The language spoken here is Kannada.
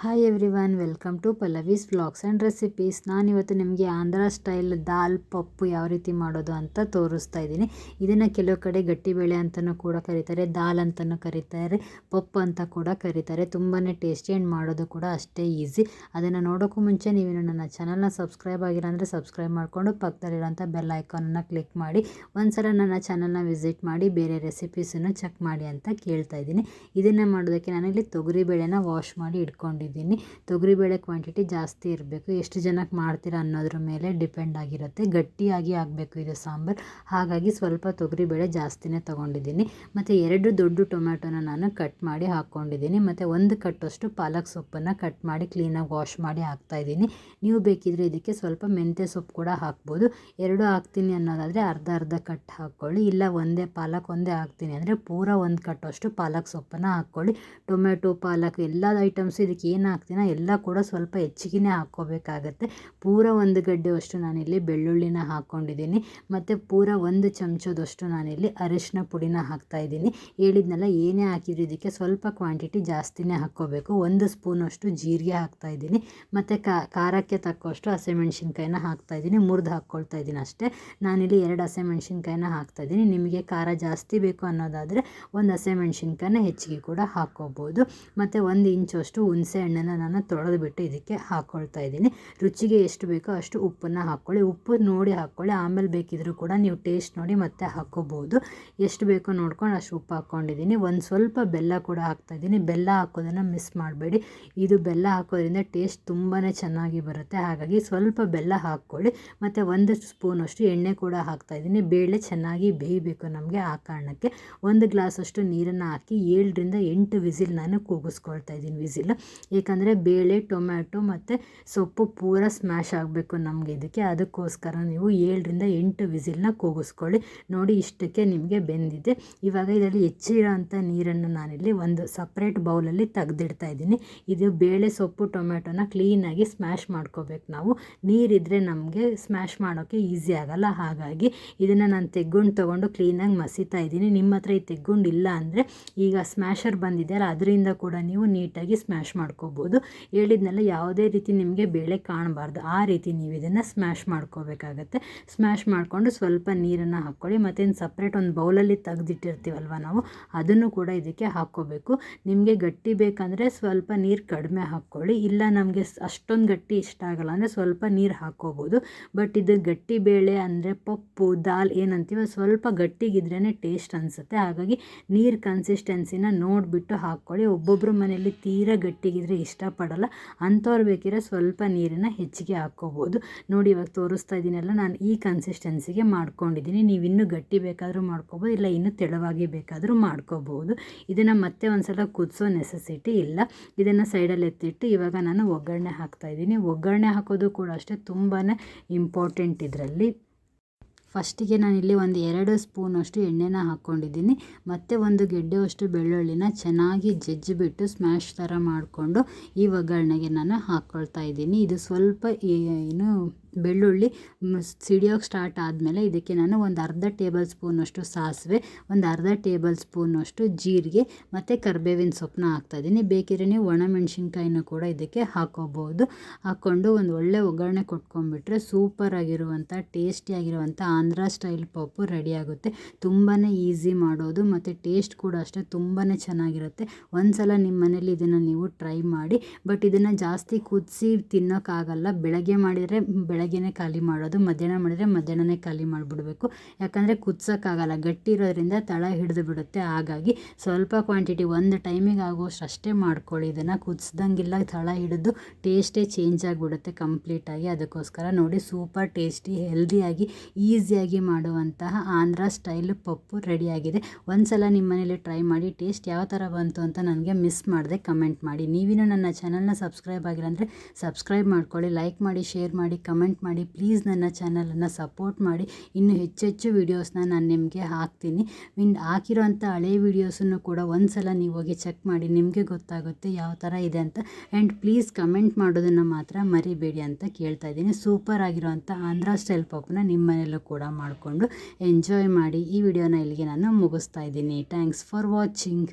Hi everyone, welcome to Pallavi's vlogs and recipes. ನಾನಿವತ್ತು ನಿಮಗೆ ಆಂಧ್ರ ಸ್ಟೈಲ್ ದಾಲ್ ಪಪ್ಪು ಯಾವ ರೀತಿ ಮಾಡೋದು ಅಂತ ತೋರಿಸ್ತಾ ಇದ್ದೀನಿ. ಇದನ್ನು ಕೆಲವು ಕಡೆ ಗಟ್ಟಿಬೇಳೆ ಅಂತಲೂ ಕೂಡ ಕರೀತಾರೆ, ದಾಲ್ ಅಂತಲೂ ಕರೀತಾರೆ, ಪಪ್ಪು ಅಂತ ಕೂಡ ಕರೀತಾರೆ. ತುಂಬಾ ಟೇಸ್ಟಿ ಆ್ಯಂಡ್ ಮಾಡೋದು ಕೂಡ ಅಷ್ಟೇ ಈಸಿ. ಅದನ್ನು ನೋಡೋಕ್ಕೂ ಮುಂಚೆ ನೀವು ನನ್ನ ಚಾನಲ್ನ ಸಬ್ಸ್ಕ್ರೈಬ್ ಆಗಿಲ್ಲ ಅಂದರೆ ಸಬ್ಸ್ಕ್ರೈಬ್ ಮಾಡಿಕೊಂಡು ಪಕ್ಕದಲ್ಲಿರೋಂಥ ಬೆಲ್ ಐಕಾನನ್ನು ಕ್ಲಿಕ್ ಮಾಡಿ ಒಂದ್ಸಲ ನನ್ನ ಚಾನಲ್ನ ವಿಸಿಟ್ ಮಾಡಿ ಬೇರೆ ರೆಸಿಪೀಸನ್ನು ಚೆಕ್ ಮಾಡಿ ಅಂತ ಕೇಳ್ತಾ ಇದ್ದೀನಿ. ಇದನ್ನು ಮಾಡೋದಕ್ಕೆ ನಾನಿಲ್ಲಿ ತೊಗರಿಬೇಳೆನ ವಾಶ್ ಮಾಡಿ ಇಟ್ಕೊಂಡಿದ್ದೀನಿ. ತೊಗರಿಬೇಳೆ ಕ್ವಾಂಟಿಟಿ ಜಾಸ್ತಿ ಇರಬೇಕು, ಎಷ್ಟು ಜನಕ್ಕೆ ಮಾಡ್ತೀರಾ ಅನ್ನೋದ್ರ ಮೇಲೆ ಡಿಪೆಂಡ್ ಆಗಿರುತ್ತೆ. ಗಟ್ಟಿಯಾಗಿ ಆಗಬೇಕು ಇದು ಸಾಂಬಾರು, ಹಾಗಾಗಿ ಸ್ವಲ್ಪ ತೊಗರಿಬೇಳೆ ಜಾಸ್ತಿನೇ ತೊಗೊಂಡಿದ್ದೀನಿ. ಮತ್ತು 2 ದೊಡ್ಡ ಟೊಮ್ಯಾಟೊನ ನಾನು ಕಟ್ ಮಾಡಿ ಹಾಕ್ಕೊಂಡಿದ್ದೀನಿ. ಮತ್ತು 1 ಕಟ್ಟಷ್ಟು ಪಾಲಕ್ ಸೊಪ್ಪನ್ನು ಕಟ್ ಮಾಡಿ ಕ್ಲೀನಾಗಿ ವಾಶ್ ಮಾಡಿ ಹಾಕ್ತಾಯಿದ್ದೀನಿ. ನೀವು ಬೇಕಿದ್ರೆ ಇದಕ್ಕೆ ಸ್ವಲ್ಪ ಮೆಂತ್ಯ ಸೊಪ್ಪು ಕೂಡ ಹಾಕ್ಬೋದು. 2 ಹಾಕ್ತೀನಿ ಅನ್ನೋದಾದರೆ ಅರ್ಧ ಕಟ್ ಹಾಕ್ಕೊಳ್ಳಿ, ಇಲ್ಲ ಪಾಲಕ್ ಒಂದೇ ಹಾಕ್ತೀನಿ ಅಂದರೆ ಪೂರ 1 ಕಟ್ಟಷ್ಟು ಪಾಲಕ್ ಸೊಪ್ಪನ್ನು ಹಾಕ್ಕೊಳ್ಳಿ. ಟೊಮೆಟೊ, ಪಾಲಕ್ ಎಲ್ಲ ಐಟಮ್ಸು ಇದಕ್ಕೆ ಏನು ಹಾಕ್ತೀನೋ ಎಲ್ಲ ಕೂಡ ಸ್ವಲ್ಪ ಹೆಚ್ಚಿಗೆ ಹಾಕ್ಕೋಬೇಕಾಗತ್ತೆ. ಪೂರ 1 ಗಡ್ಡೆಯಷ್ಟು ನಾನಿಲ್ಲಿ ಬೆಳ್ಳುಳ್ಳಿನ ಹಾಕ್ಕೊಂಡಿದ್ದೀನಿ. ಮತ್ತು ಪೂರ 1 ಚಮಚದಷ್ಟು ನಾನಿಲ್ಲಿ ಅರಿಶಿನ ಪುಡಿನ ಹಾಕ್ತಾಯಿದ್ದೀನಿ. ಹೇಳಿದ್ನಲ್ಲ, ಏನೇ ಹಾಕಿದ್ರು ಇದಕ್ಕೆ ಸ್ವಲ್ಪ ಕ್ವಾಂಟಿಟಿ ಜಾಸ್ತಿನೇ ಹಾಕ್ಕೋಬೇಕು. 1 ಸ್ಪೂನಷ್ಟು ಜೀರಿಗೆ ಹಾಕ್ತಾಯಿದ್ದೀನಿ. ಮತ್ತು ಖಾರಕ್ಕೆ ತಕ್ಕಷ್ಟು ಹಸಿಮೆಣ್ಸಿನ್ಕಾಯಿನ ಹಾಕ್ತಾಯಿದ್ದೀನಿ, ಮುರಿದು ಹಾಕ್ಕೊಳ್ತಾ ಇದ್ದೀನಿ ಅಷ್ಟೇ. ನಾನಿಲ್ಲಿ 2 ಹಸಿಮೆಣ್ಸಿನ್ಕಾಯಿನ ಹಾಕ್ತಾಯಿದ್ದೀನಿ. ನಿಮಗೆ ಖಾರ ಜಾಸ್ತಿ ಬೇಕು ಅನ್ನೋದಾದರೆ 1 ಹಸಿಮೆಣ್ಸಿನ್ಕಾಯಿನ ಹೆಚ್ಚಿಗೆ ಕೂಡ ಹಾಕ್ಕೋಬೋದು. ಮತ್ತು 1 ಇಂಚಷ್ಟು ಹುಣಸೆ ಹಣ್ಣನ್ನು ನಾನು ತೊಳೆದುಬಿಟ್ಟು ಇದಕ್ಕೆ ಹಾಕ್ಕೊಳ್ತಾ ಇದ್ದೀನಿ. ರುಚಿಗೆ ಎಷ್ಟು ಬೇಕೋ ಅಷ್ಟು ಉಪ್ಪನ್ನು ಹಾಕ್ಕೊಳ್ಳಿ. ಉಪ್ಪು ನೋಡಿ ಹಾಕ್ಕೊಳ್ಳಿ, ಆಮೇಲೆ ಬೇಕಿದ್ರೂ ಕೂಡ ನೀವು ಟೇಸ್ಟ್ ನೋಡಿ ಮತ್ತೆ ಹಾಕ್ಕೋಬೋದು. ಎಷ್ಟು ಬೇಕೋ ನೋಡ್ಕೊಂಡು ಅಷ್ಟು ಉಪ್ಪು ಹಾಕ್ಕೊಂಡಿದ್ದೀನಿ. ಒಂದು ಸ್ವಲ್ಪ ಬೆಲ್ಲ ಕೂಡ ಹಾಕ್ತಾಯಿದ್ದೀನಿ. ಬೆಲ್ಲ ಹಾಕೋದನ್ನು ಮಿಸ್ ಮಾಡಬೇಡಿ. ಇದು ಬೆಲ್ಲ ಹಾಕೋದ್ರಿಂದ ಟೇಸ್ಟ್ ತುಂಬಾ ಚೆನ್ನಾಗಿ ಬರುತ್ತೆ, ಹಾಗಾಗಿ ಸ್ವಲ್ಪ ಬೆಲ್ಲ ಹಾಕ್ಕೊಳ್ಳಿ. ಮತ್ತು 1 ಸ್ಪೂನಷ್ಟು ಎಣ್ಣೆ ಕೂಡ ಹಾಕ್ತಾಯಿದ್ದೀನಿ. ಬೇಳೆ ಚೆನ್ನಾಗಿ ಬೇಯಬೇಕು ನಮಗೆ, ಆ ಕಾರಣಕ್ಕೆ 1 ಗ್ಲಾಸಷ್ಟು ನೀರನ್ನು ಹಾಕಿ 7 ರಿಂದ 8 ವಿಸಿಲ್ ನಾನು ಕೂಗಿಸ್ಕೊಳ್ತಾ ಇದ್ದೀನಿ. ವಿಸಿಲ್ ಏಕೆಂದರೆ ಬೇಳೆ, ಟೊಮ್ಯಾಟೊ ಮತ್ತು ಸೊಪ್ಪು ಪೂರ ಸ್ಮ್ಯಾಶ್ ಆಗಬೇಕು ನಮಗೆ ಇದಕ್ಕೆ, ಅದಕ್ಕೋಸ್ಕರ ನೀವು 7 ರಿಂದ 8 ವಿಸಿಲ್ನ ಕೂಗಿಸ್ಕೊಳ್ಳಿ. ನೋಡಿ, ಇಷ್ಟಕ್ಕೆ ನಿಮಗೆ ಬೆಂದಿದೆ. ಇವಾಗ ಇದರಲ್ಲಿ ಹೆಚ್ಚಿರೋಂಥ ನೀರನ್ನು ನಾನಿಲ್ಲಿ ಒಂದು ಸಪ್ರೇಟ್ ಬೌಲಲ್ಲಿ ತೆಗೆದಿಡ್ತಾ ಇದ್ದೀನಿ. ಇದು ಬೇಳೆ, ಸೊಪ್ಪು, ಟೊಮ್ಯಾಟೊನ ಕ್ಲೀನಾಗಿ ಸ್ಮ್ಯಾಶ್ ಮಾಡ್ಕೋಬೇಕು ನಾವು. ನೀರಿದ್ದರೆ ನಮಗೆ ಸ್ಮ್ಯಾಶ್ ಮಾಡೋಕ್ಕೆ ಈಸಿ ಆಗೋಲ್ಲ, ಹಾಗಾಗಿ ಇದನ್ನು ನಾನು ತೆಗ್ಗುಂಡು ತೊಗೊಂಡು ಕ್ಲೀನಾಗಿ ಮಸಿತಾ ಇದ್ದೀನಿ. ನಿಮ್ಮ ಹತ್ರ ಈ ತೆಗ್ಗುಂಡು ಇಲ್ಲ ಅಂದರೆ ಈಗ ಸ್ಮ್ಯಾಶರ್ ಬಂದಿದೆಯಲ್ಲ, ಅದರಿಂದ ಕೂಡ ನೀವು ನೀಟಾಗಿ ಸ್ಮ್ಯಾಶ್ ಮಾಡ್ಕೋಬೋದು. ಹೇಳಿದ್ನೆಲ್ಲ, ಯಾವುದೇ ರೀತಿ ನಿಮಗೆ ಬೇಳೆ ಕಾಣಬಾರ್ದು, ಆ ರೀತಿ ನೀವು ಇದನ್ನು ಸ್ಮ್ಯಾಶ್ ಮಾಡ್ಕೋಬೇಕಾಗತ್ತೆ. ಸ್ಮ್ಯಾಶ್ ಮಾಡಿಕೊಂಡು ಸ್ವಲ್ಪ ನೀರನ್ನು ಹಾಕ್ಕೊಳ್ಳಿ. ಮತ್ತು ಸಪ್ರೇಟ್ ಒಂದು ಬೌಲಲ್ಲಿ ತೆಗೆದಿಟ್ಟಿರ್ತೀವಲ್ವ ನಾವು, ಅದನ್ನು ಕೂಡ ಇದಕ್ಕೆ ಹಾಕ್ಕೋಬೇಕು. ನಿಮಗೆ ಗಟ್ಟಿ ಬೇಕಂದರೆ ಸ್ವಲ್ಪ ನೀರು ಕಡಿಮೆ ಹಾಕ್ಕೊಳ್ಳಿ, ಇಲ್ಲ ನಮಗೆ ಅಷ್ಟೊಂದು ಗಟ್ಟಿ ಇಷ್ಟ ಆಗೋಲ್ಲ ಅಂದರೆ ಸ್ವಲ್ಪ ನೀರು ಹಾಕ್ಕೋಬೋದು. ಬಟ್ ಇದು ಗಟ್ಟಿ ಬೇಳೆ ಅಂದರೆ ಪಪ್ಪು, ದಾಲ್ ಏನಂತೀವೋ ಸ್ವಲ್ಪ ಗಟ್ಟಿಗಿದ್ರೇ ಟೇಸ್ಟ್ ಅನಿಸುತ್ತೆ, ಹಾಗಾಗಿ ನೀರು ಕನ್ಸಿಸ್ಟೆನ್ಸಿನ ನೋಡಿಬಿಟ್ಟು ಹಾಕ್ಕೊಳ್ಳಿ. ಒಬ್ಬೊಬ್ಬರು ಮನೆಯಲ್ಲಿ ತೀರಾ ಗಟ್ಟಿಗಿದ್ರೆ ಇಷ್ಟಪಡಲ್ಲ, ಅಂಥವ್ರು ಬೇಕಿದ್ರೆ ಸ್ವಲ್ಪ ನೀರನ್ನು ಹೆಚ್ಚಿಗೆ ಹಾಕ್ಕೋಬೋದು. ನೋಡಿ, ಇವಾಗ ತೋರಿಸ್ತಾ ಇದ್ದೀನಲ್ಲ, ನಾನು ಈ ಕನ್ಸಿಸ್ಟೆನ್ಸಿಗೆ ಮಾಡ್ಕೊಂಡಿದ್ದೀನಿ. ನೀವು ಇನ್ನೂ ಗಟ್ಟಿ ಬೇಕಾದರೂ ಮಾಡ್ಕೋಬೋದು, ಇಲ್ಲ ಇನ್ನೂ ತೆಳುವಾಗಿ ಬೇಕಾದರೂ ಮಾಡ್ಕೋಬೋದು. ಇದನ್ನು ಮತ್ತೆ ಒಂದು ಸಲ ಕುದಿಸೋ ನೆಸೆಸಿಟಿ ಇಲ್ಲ. ಇದನ್ನು ಸೈಡಲ್ಲಿ ಎತ್ತಿಟ್ಟು ಇವಾಗ ನಾನು ಒಗ್ಗರಣೆ ಹಾಕ್ತಾಯಿದ್ದೀನಿ. ಒಗ್ಗರಣೆ ಹಾಕೋದು ಕೂಡ ಅಷ್ಟೇ ತುಂಬಾ ಇಂಪಾರ್ಟೆಂಟ್ ಇದರಲ್ಲಿ. ಫಸ್ಟಿಗೆ ನಾನಿಲ್ಲಿ 2 ಸ್ಪೂನಷ್ಟು ಎಣ್ಣೆನ ಹಾಕ್ಕೊಂಡಿದ್ದೀನಿ. ಮತ್ತು 1 ಗೆಡ್ಡೆಯಷ್ಟು ಬೆಳ್ಳುಳ್ಳಿನ ಚೆನ್ನಾಗಿ ಜಜ್ಜಿಬಿಟ್ಟು ಸ್ಮ್ಯಾಶ್ ಥರ ಮಾಡಿಕೊಂಡು ಈ ಒಗ್ಗರಣೆಗೆ ನಾನು ಹಾಕ್ಕೊಳ್ತಾ ಇದ್ದೀನಿ. ಇದು ಸ್ವಲ್ಪ ಬೆಳ್ಳುಳ್ಳಿ ಸಿಡಿಯೋಕ್ಕೆ ಸ್ಟಾರ್ಟ್ ಆದಮೇಲೆ ಇದಕ್ಕೆ ನಾನು ಒಂದು ಅರ್ಧ ಟೇಬಲ್ ಸ್ಪೂನಷ್ಟು ಸಾಸಿವೆ, ಒಂದು ಅರ್ಧ ಟೇಬಲ್ ಸ್ಪೂನಷ್ಟು ಜೀರಿಗೆ ಮತ್ತು ಕರಿಬೇವಿನ ಸೊಪ್ಪನ್ನ ಹಾಕ್ತಾಯಿದ್ದೀನಿ. ಬೇಕಿದ್ರೆ ನೀವು ಒಣಮೆಣ್ಸಿನ್ಕಾಯಿನೂ ಕೂಡ ಇದಕ್ಕೆ ಹಾಕ್ಕೋಬೋದು. ಹಾಕ್ಕೊಂಡು ಒಂದು ಒಳ್ಳೆ ಒಗ್ಗರಣೆ ಕೊಟ್ಕೊಂಡ್ಬಿಟ್ರೆ ಸೂಪರಾಗಿರುವಂಥ ಟೇಸ್ಟಿಯಾಗಿರುವಂಥ ಆಂಧ್ರ ಸ್ಟೈಲ್ ಪಪ್ಪು ರೆಡಿಯಾಗುತ್ತೆ. ತುಂಬಾ ಈಸಿ ಮಾಡೋದು, ಮತ್ತು ಟೇಸ್ಟ್ ಕೂಡ ಅಷ್ಟೇ ತುಂಬಾ ಚೆನ್ನಾಗಿರುತ್ತೆ. ಒಂದು ಸಲ ನಿಮ್ಮ ಮನೇಲಿ ಇದನ್ನು ನೀವು ಟ್ರೈ ಮಾಡಿ. ಬಟ್ ಇದನ್ನು ಜಾಸ್ತಿ ಕುದಿಸಿ ತಿನ್ನೋಕ್ಕಾಗಲ್ಲ. ಬೆಳಗ್ಗೆ ಮಾಡಿದರೆ ಬೆಳಗ್ಗೆನೇ ಖಾಲಿ ಮಾಡೋದು, ಮಧ್ಯಾಹ್ನ ಮಾಡಿದರೆ ಮಧ್ಯಾಹ್ನನೇ ಖಾಲಿ ಮಾಡಿಬಿಡಬೇಕು. ಯಾಕಂದರೆ ಕುದಿಸೋಕ್ಕಾಗಲ್ಲ, ಗಟ್ಟಿ ಇರೋದ್ರಿಂದ ತಳ ಹಿಡಿದು ಬಿಡುತ್ತೆ. ಹಾಗಾಗಿ ಸ್ವಲ್ಪ ಕ್ವಾಂಟಿಟಿ ಒಂದು ಟೈಮಿಗೆ ಆಗೋಷ್ಟು ಅಷ್ಟೇ ಮಾಡ್ಕೊಳ್ಳಿ. ಇದನ್ನು ಕುದಿಸ್ದಂಗಿಲ್ಲ, ತಳ ಹಿಡಿದು ಟೇಸ್ಟೇ ಚೇಂಜ್ ಆಗಿಬಿಡುತ್ತೆ ಕಂಪ್ಲೀಟಾಗಿ. ಅದಕ್ಕೋಸ್ಕರ ನೋಡಿ, ಸೂಪರ್ ಟೇಸ್ಟಿ, ಹೆಲ್ದಿಯಾಗಿ, ಈಸಿಯಾಗಿ ಮಾಡುವಂತಹ ಆಂಧ್ರ ಸ್ಟೈಲ್ ಪಪ್ಪು ರೆಡಿಯಾಗಿದೆ. ಒಂದು ಸಲ ನಿಮ್ಮ ಮನೇಲಿ ಟ್ರೈ ಮಾಡಿ, ಟೇಸ್ಟ್ ಯಾವ ಥರ ಬಂತು ಅಂತ ನನಗೆ ಮಿಸ್ ಮಾಡದೆ ಕಮೆಂಟ್ ಮಾಡಿ. ನೀವಿನ್ನೂ ನನ್ನ ಚಾನಲ್ನ ಸಬ್ಸ್ಕ್ರೈಬ್ ಆಗಿಲ್ಲ ಅಂದರೆ ಸಬ್ಸ್ಕ್ರೈಬ್ ಮಾಡ್ಕೊಳ್ಳಿ, ಲೈಕ್ ಮಾಡಿ, ಶೇರ್ ಮಾಡಿ, ಕಮೆಂಟ್ ಮಾಡಿ. ಪ್ಲೀಸ್ ನನ್ನ ಚಾನಲನ್ನು ಸಪೋರ್ಟ್ ಮಾಡಿ. ಇನ್ನೂ ಹೆಚ್ಚೆಚ್ಚು ವೀಡಿಯೋಸ್ನ ನಾನು ನಿಮಗೆ ಹಾಕ್ತೀನಿ. ಹಾಕಿರೋಂಥ ಹಳೆ ವೀಡಿಯೋಸನ್ನು ಕೂಡ ಒಂದು ಸಲ ನೀವು ಹೋಗಿ ಚೆಕ್ ಮಾಡಿ, ನಿಮಗೆ ಗೊತ್ತಾಗುತ್ತೆ ಯಾವ ಥರ ಇದೆ ಅಂತ. ಆ್ಯಂಡ್ ಪ್ಲೀಸ್ ಕಮೆಂಟ್ ಮಾಡೋದನ್ನು ಮಾತ್ರ ಮರಿಬೇಡಿ ಅಂತ ಕೇಳ್ತಾ ಇದ್ದೀನಿ. ಸೂಪರ್ ಆಗಿರೋಂಥ ಆಂಧ್ರ ಸ್ಟೈಲ್ ಪಪ್ಪನ್ನ ನಿಮ್ಮ ಮನೆಯಲ್ಲೂ ಕೂಡ ಮಾಡಿಕೊಂಡು ಎಂಜಾಯ್ ಮಾಡಿ. ಈ ವಿಡಿಯೋನ ಇಲ್ಲಿಗೆ ನಾನು ಮುಗಿಸ್ತಾ ಇದ್ದೀನಿ. Thanks for watching.